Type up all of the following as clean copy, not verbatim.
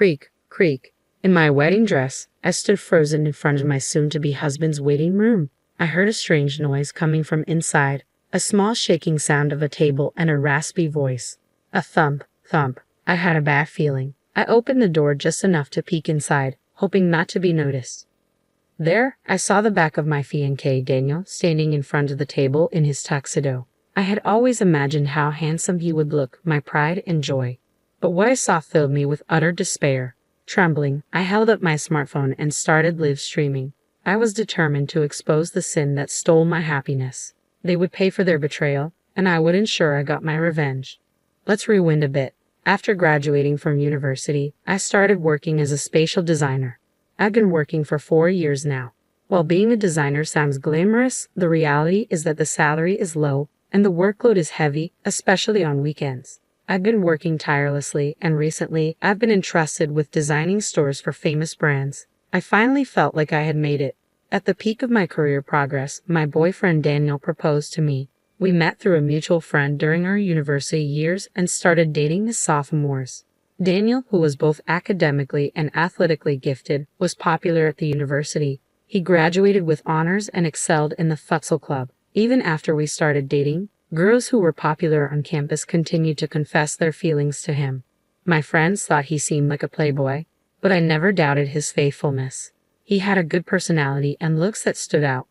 Creak, creak. In my wedding dress, I stood frozen in front of my soon-to-be husband's waiting room. I heard a strange noise coming from inside, a small shaking sound of a table and a raspy voice. A thump, thump. I had a bad feeling. I opened the door just enough to peek inside, hoping not to be noticed. There, I saw the back of my fiancé Daniel standing in front of the table in his tuxedo. I had always imagined how handsome he would look, my pride and joy. But what I saw filled me with utter despair. Trembling, I held up my smartphone and started live streaming. I was determined to expose the sin that stole my happiness. They would pay for their betrayal, and I would ensure I got my revenge. Let's rewind a bit. After graduating from university, I started working as a spatial designer. I've been working for 4 years now. While being a designer sounds glamorous, the reality is that the salary is low and the workload is heavy, especially on weekends. I've been working tirelessly, and recently I've been entrusted with designing stores for famous brands. I finally felt like I had made it. At the peak of my career progress, my boyfriend Daniel proposed to me. We met through a mutual friend during our university years and started dating as sophomores. Daniel, who was both academically and athletically gifted, was popular at the university. He graduated with honors and excelled in the futsal club. Even after we started dating, girls who were popular on campus continued to confess their feelings to him. My friends thought he seemed like a playboy, but I never doubted his faithfulness. He had a good personality and looks that stood out.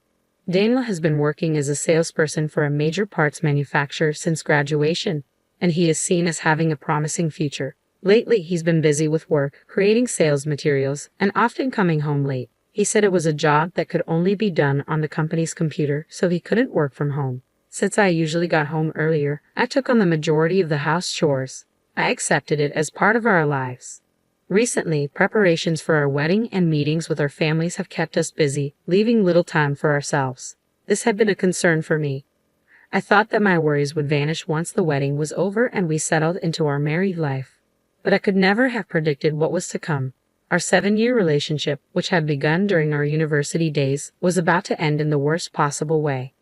Daniel has been working as a salesperson for a major parts manufacturer since graduation, and he is seen as having a promising future. Lately, he's been busy with work, creating sales materials, and often coming home late. He said it was a job that could only be done on the company's computer, so he couldn't work from home. Since I usually got home earlier, I took on the majority of the house chores. I accepted it as part of our lives. Recently, preparations for our wedding and meetings with our families have kept us busy, leaving little time for ourselves. This had been a concern for me. I thought that my worries would vanish once the wedding was over and we settled into our married life. But I could never have predicted what was to come. Our 7-year relationship, which had begun during our university days, was about to end in the worst possible way.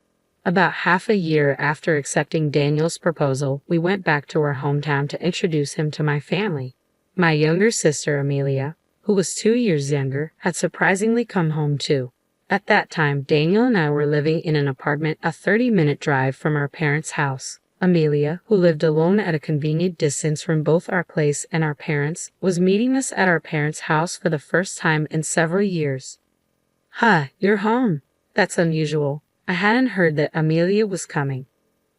About half a year after accepting Daniel's proposal, we went back to our hometown to introduce him to my family. My younger sister, Amelia, who was 2 years younger, had surprisingly come home too. At that time, Daniel and I were living in an apartment a 30-minute drive from our parents' house. Amelia, who lived alone at a convenient distance from both our place and our parents', was meeting us at our parents' house for the first time in several years. "Huh, you're home. That's unusual. I hadn't heard that Amelia was coming."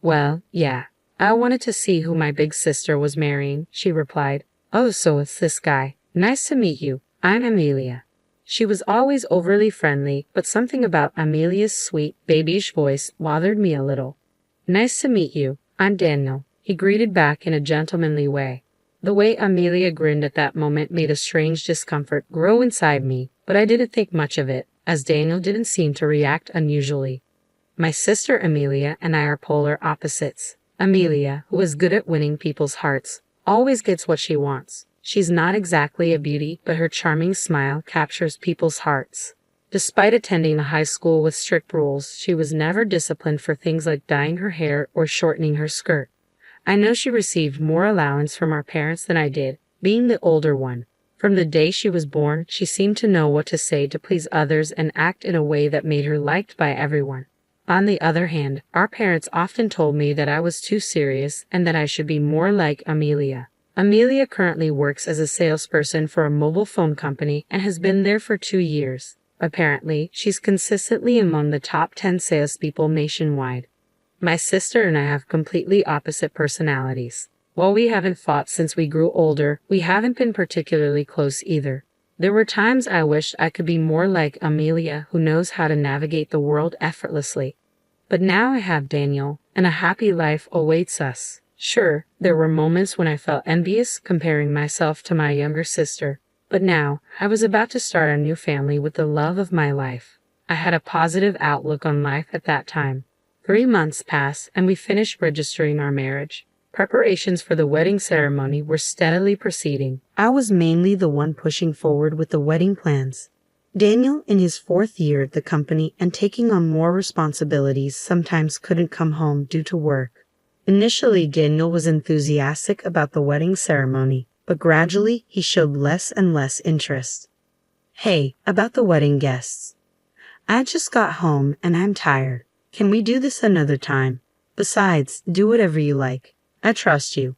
"Well, yeah. I wanted to see who my big sister was marrying," she replied. "Oh, so it's this guy. Nice to meet you. I'm Amelia." She was always overly friendly, but something about Amelia's sweet, babyish voice bothered me a little. "Nice to meet you. I'm Daniel," he greeted back in a gentlemanly way. The way Amelia grinned at that moment made a strange discomfort grow inside me, but I didn't think much of it, as Daniel didn't seem to react unusually. My sister Amelia and I are polar opposites. Amelia, who is good at winning people's hearts, always gets what she wants. She's not exactly a beauty, but her charming smile captures people's hearts. Despite attending a high school with strict rules, she was never disciplined for things like dyeing her hair or shortening her skirt. I know she received more allowance from our parents than I did, being the older one. From the day she was born, she seemed to know what to say to please others and act in a way that made her liked by everyone. On the other hand, our parents often told me that I was too serious and that I should be more like Amelia. Amelia currently works as a salesperson for a mobile phone company and has been there for 2 years. Apparently, she's consistently among the top 10 salespeople nationwide. My sister and I have completely opposite personalities. While we haven't fought since we grew older, we haven't been particularly close either. There were times I wished I could be more like Amelia, who knows how to navigate the world effortlessly. But now I have Daniel, and a happy life awaits us. Sure, there were moments when I felt envious comparing myself to my younger sister. But now, I was about to start a new family with the love of my life. I had a positive outlook on life at that time. 3 months passed, and we finished registering our marriage. Preparations for the wedding ceremony were steadily proceeding. I was mainly the one pushing forward with the wedding plans. Daniel, in his 4th year at the company and taking on more responsibilities, sometimes couldn't come home due to work. Initially, Daniel was enthusiastic about the wedding ceremony, but gradually he showed less and less interest. Hey, about the wedding guests. I just got home and I'm tired. Can we do this another time? Besides, do whatever you like. I trust you.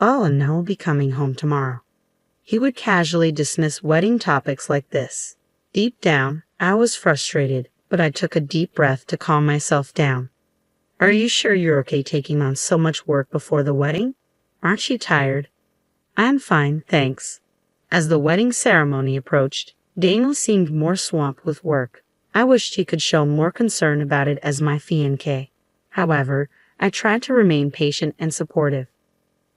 Oh, and I'll be coming home tomorrow. He would casually dismiss wedding topics like this. Deep down, I was frustrated, but I took a deep breath to calm myself down. Are you sure you're okay taking on so much work before the wedding? Aren't you tired? I'm fine, thanks. As the wedding ceremony approached, Daniel seemed more swamped with work. I wished he could show more concern about it as my fiancé. However, I tried to remain patient and supportive.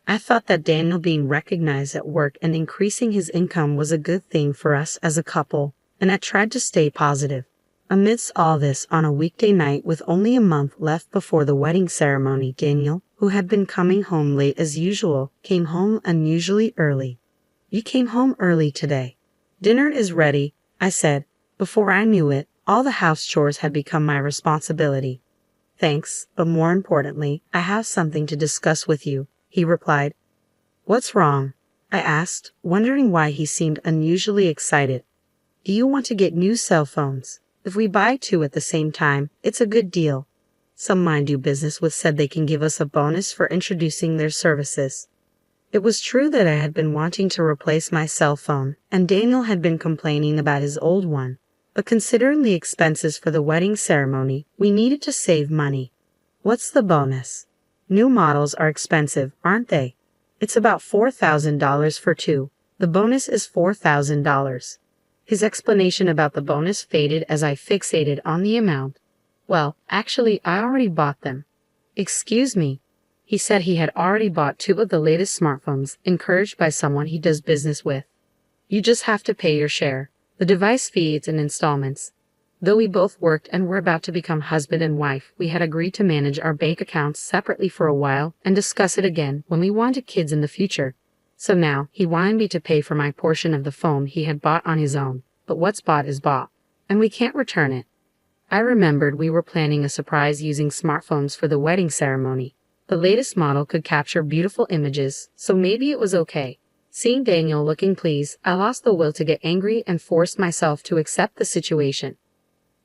I thought that Daniel being recognized at work and increasing his income was a good thing for us as a couple, and I tried to stay positive. Amidst all this, on a weekday night with only a month left before the wedding ceremony, Daniel, who had been coming home late as usual, came home unusually early. You came home early today. Dinner is ready, I said. Before I knew it, all the house chores had become my responsibility. Thanks, but more importantly, I have something to discuss with you, he replied. What's wrong? I asked, wondering why he seemed unusually excited. Do you want to get new cell phones? If we buy 2 at the same time, it's a good deal. Some I do business with said they can give us a bonus for introducing their services. It was true that I had been wanting to replace my cell phone, and Daniel had been complaining about his old one. But considering the expenses for the wedding ceremony, we needed to save money. What's the bonus? New models are expensive, aren't they? It's about $4,000 for 2. The bonus is $4,000. His explanation about the bonus faded as I fixated on the amount. Well, actually, I already bought them. Excuse me. He said he had already bought 2 of the latest smartphones, encouraged by someone he does business with. You just have to pay your share. The device fee is in installments. Though we both worked and were about to become husband and wife, we had agreed to manage our bank accounts separately for a while and discuss it again when we wanted kids in the future. So now, he wanted me to pay for my portion of the phone he had bought on his own. But what's bought is bought, and we can't return it. I remembered we were planning a surprise using smartphones for the wedding ceremony. The latest model could capture beautiful images, so maybe it was okay. Seeing Daniel looking pleased, I lost the will to get angry and forced myself to accept the situation.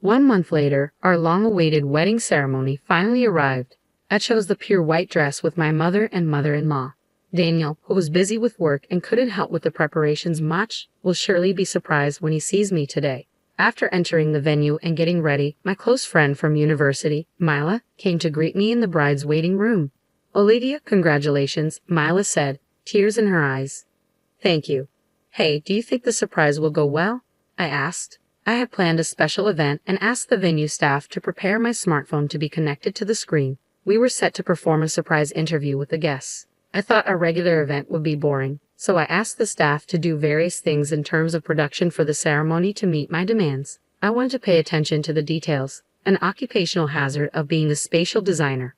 1 month later, our long-awaited wedding ceremony finally arrived. I chose the pure white dress with my mother and mother-in-law. Daniel, who was busy with work and couldn't help with the preparations much, will surely be surprised when he sees me today. After entering the venue and getting ready, my close friend from university, Mila, came to greet me in the bride's waiting room. Olivia, congratulations, Mila said, tears in her eyes. Thank you. Hey, do you think the surprise will go well? I asked. I had planned a special event and asked the venue staff to prepare my smartphone to be connected to the screen. We were set to perform a surprise interview with the guests. I thought a regular event would be boring, so I asked the staff to do various things in terms of production for the ceremony to meet my demands. I wanted to pay attention to the details, an occupational hazard of being a spatial designer.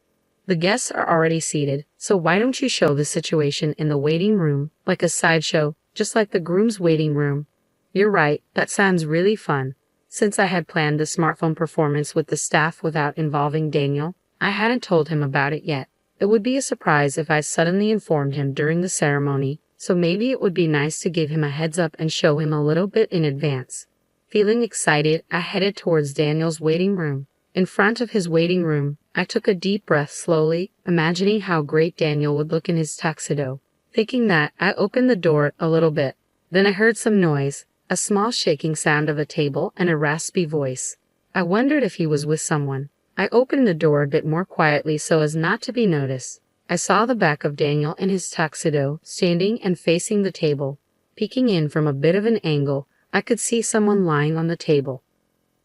The guests are already seated, so why don't you show the situation in the waiting room, like a sideshow, just like the groom's waiting room? You're right, that sounds really fun. Since I had planned the smartphone performance with the staff without involving Daniel, I hadn't told him about it yet. It would be a surprise if I suddenly informed him during the ceremony, so maybe it would be nice to give him a heads up and show him a little bit in advance. Feeling excited, I headed towards Daniel's waiting room. In front of his waiting room, I took a deep breath slowly, imagining how great Daniel would look in his tuxedo. Thinking that, I opened the door a little bit. Then I heard some noise, a small shaking sound of a table and a raspy voice. I wondered if he was with someone. I opened the door a bit more quietly so as not to be noticed. I saw the back of Daniel in his tuxedo, standing and facing the table. Peeking in from a bit of an angle, I could see someone lying on the table.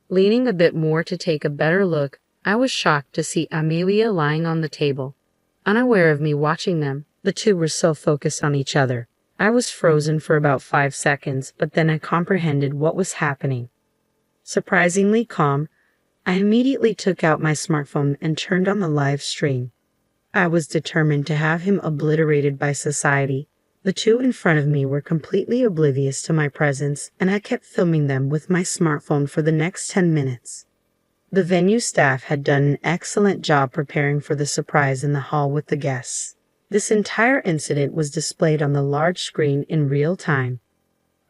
Leaning a bit more to take a better look, I was shocked to see Amelia lying on the table. Unaware of me watching them, the two were so focused on each other. I was frozen for about 5 seconds, but then I comprehended what was happening. Surprisingly calm, I immediately took out my smartphone and turned on the live stream. I was determined to have him obliterated by society. The two in front of me were completely oblivious to my presence, and I kept filming them with my smartphone for the next 10 minutes. The venue staff had done an excellent job preparing for the surprise in the hall with the guests. This entire incident was displayed on the large screen in real time.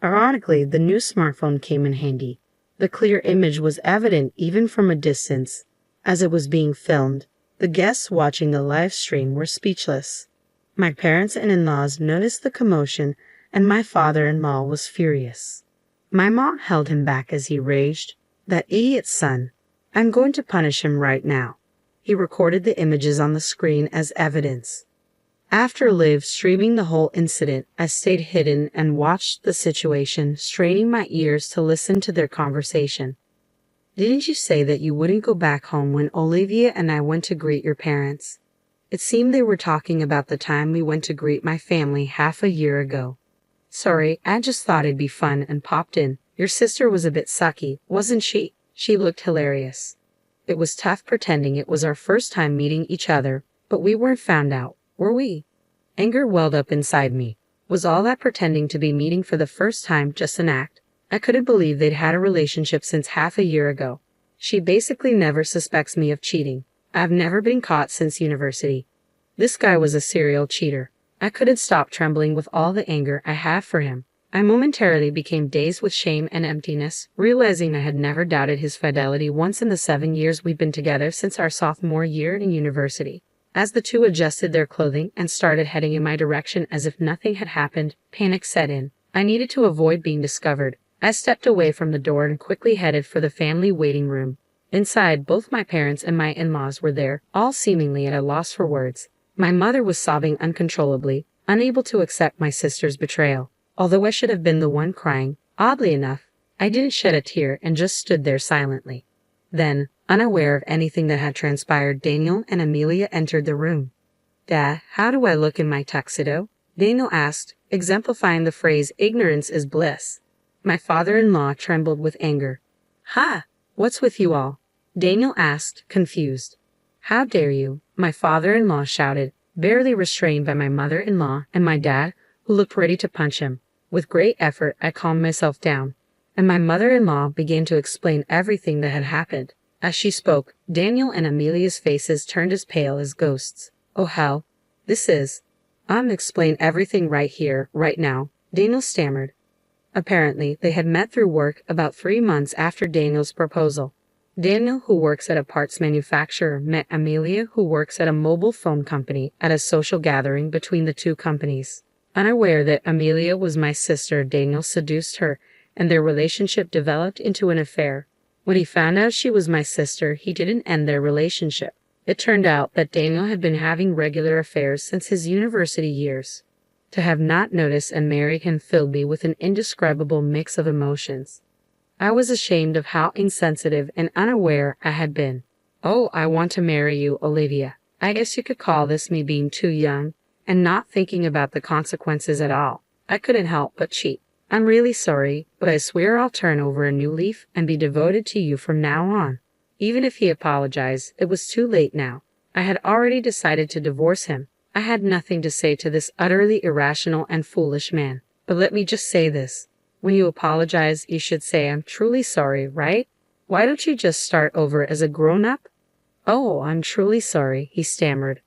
Ironically, the new smartphone came in handy. The clear image was evident even from a distance. As it was being filmed, the guests watching the live stream were speechless. My parents and in-laws noticed the commotion, and my father-in-law was furious. My mom held him back as he raged, "That idiot son. I'm going to punish him right now." He recorded the images on the screen as evidence. After live streaming the whole incident, I stayed hidden and watched the situation, straining my ears to listen to their conversation. "Didn't you say that you wouldn't go back home when Olivia and I went to greet your parents?" It seemed they were talking about the time we went to greet my family half a year ago. "Sorry, I just thought it'd be fun and popped in. Your sister was a bit sucky, wasn't she?" She looked hilarious. It was tough pretending it was our first time meeting each other, but we weren't found out, were we? Anger welled up inside me. Was all that pretending to be meeting for the first time just an act? I couldn't believe they'd had a relationship since half a year ago. She basically never suspects me of cheating. I've never been caught since university. This guy was a serial cheater. I couldn't stop trembling with all the anger I have for him. I momentarily became dazed with shame and emptiness, realizing I had never doubted his fidelity once in the 7 years we'd been together since our sophomore year in university. As the two adjusted their clothing and started heading in my direction as if nothing had happened, panic set in. I needed to avoid being discovered. I stepped away from the door and quickly headed for the family waiting room. Inside, both my parents and my in-laws were there, all seemingly at a loss for words. My mother was sobbing uncontrollably, unable to accept my sister's betrayal. Although I should have been the one crying, oddly enough, I didn't shed a tear and just stood there silently. Then, unaware of anything that had transpired, Daniel and Amelia entered the room. "Dad, how do I look in my tuxedo?" Daniel asked, exemplifying the phrase, "ignorance is bliss." My father-in-law trembled with anger. "Ha! What's with you all?" Daniel asked, confused. "How dare you?" my father-in-law shouted, barely restrained by my mother-in-law and my dad, who looked ready to punch him. With great effort, I calmed myself down, and my mother-in-law began to explain everything that had happened. As she spoke, Daniel and Amelia's faces turned as pale as ghosts. "Oh hell, explain everything right here, right now," Daniel stammered. Apparently, they had met through work about 3 months after Daniel's proposal. Daniel, who works at a parts manufacturer, met Amelia, who works at a mobile phone company, at a social gathering between the two companies. Unaware that Amelia was my sister, Daniel seduced her, and their relationship developed into an affair. When he found out she was my sister, he didn't end their relationship. It turned out that Daniel had been having regular affairs since his university years. To have not noticed and married him filled me with an indescribable mix of emotions. I was ashamed of how insensitive and unaware I had been. "Oh, I want to marry you, Olivia. I guess you could call this me being too young and not thinking about the consequences at all. I couldn't help but cheat. I'm really sorry, but I swear I'll turn over a new leaf and be devoted to you from now on." Even if he apologized, it was too late now. I had already decided to divorce him. I had nothing to say to this utterly irrational and foolish man. But let me just say this. When you apologize, you should say, "I'm truly sorry," right? Why don't you just start over as a grown-up? "Oh, I'm truly sorry," he stammered.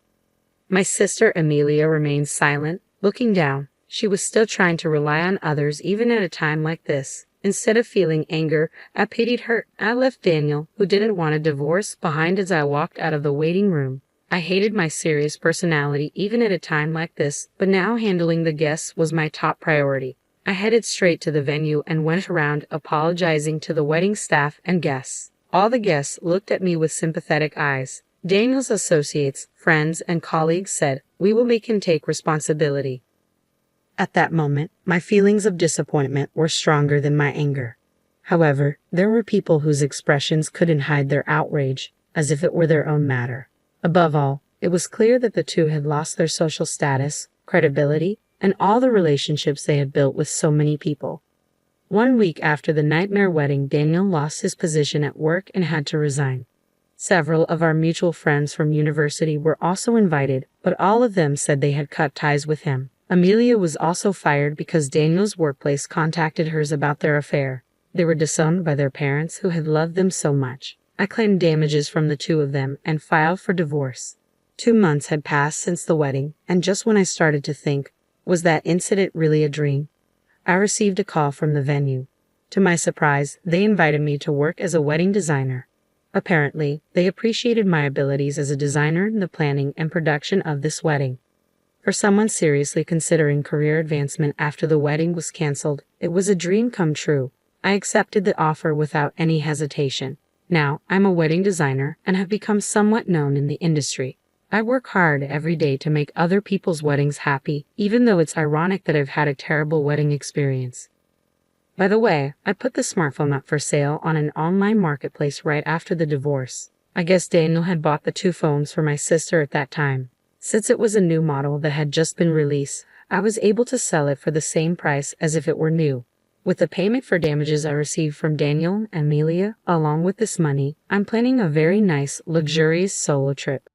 My sister Amelia remained silent, looking down. She was still trying to rely on others even at a time like this. Instead of feeling anger, I pitied her. I left Daniel, who didn't want a divorce, behind as I walked out of the waiting room. I hated my serious personality even at a time like this, but now handling the guests was my top priority. I headed straight to the venue and went around apologizing to the wedding staff and guests. All the guests looked at me with sympathetic eyes. Daniel's associates, friends, and colleagues said, "We will make him take responsibility." At that moment, my feelings of disappointment were stronger than my anger. However, there were people whose expressions couldn't hide their outrage, as if it were their own matter. Above all, it was clear that the two had lost their social status, credibility, and all the relationships they had built with so many people. 1 week after the nightmare wedding, Daniel lost his position at work and had to resign. Several of our mutual friends from university were also invited, but all of them said they had cut ties with him. Amelia was also fired because Daniel's workplace contacted hers about their affair. They were disowned by their parents who had loved them so much. I claimed damages from the two of them and filed for divorce. 2 months had passed since the wedding, and just when I started to think, was that incident really a dream? I received a call from the venue. To my surprise, they invited me to work as a wedding designer. Apparently, they appreciated my abilities as a designer in the planning and production of this wedding. For someone seriously considering career advancement after the wedding was canceled, it was a dream come true. I accepted the offer without any hesitation. Now, I'm a wedding designer and have become somewhat known in the industry. I work hard every day to make other people's weddings happy, even though it's ironic that I've had a terrible wedding experience. By the way, I put the smartphone up for sale on an online marketplace right after the divorce. I guess Daniel had bought the 2 phones for my sister at that time. Since it was a new model that had just been released, I was able to sell it for the same price as if it were new. With the payment for damages I received from Daniel and Amelia, along with this money, I'm planning a very nice, luxurious solo trip.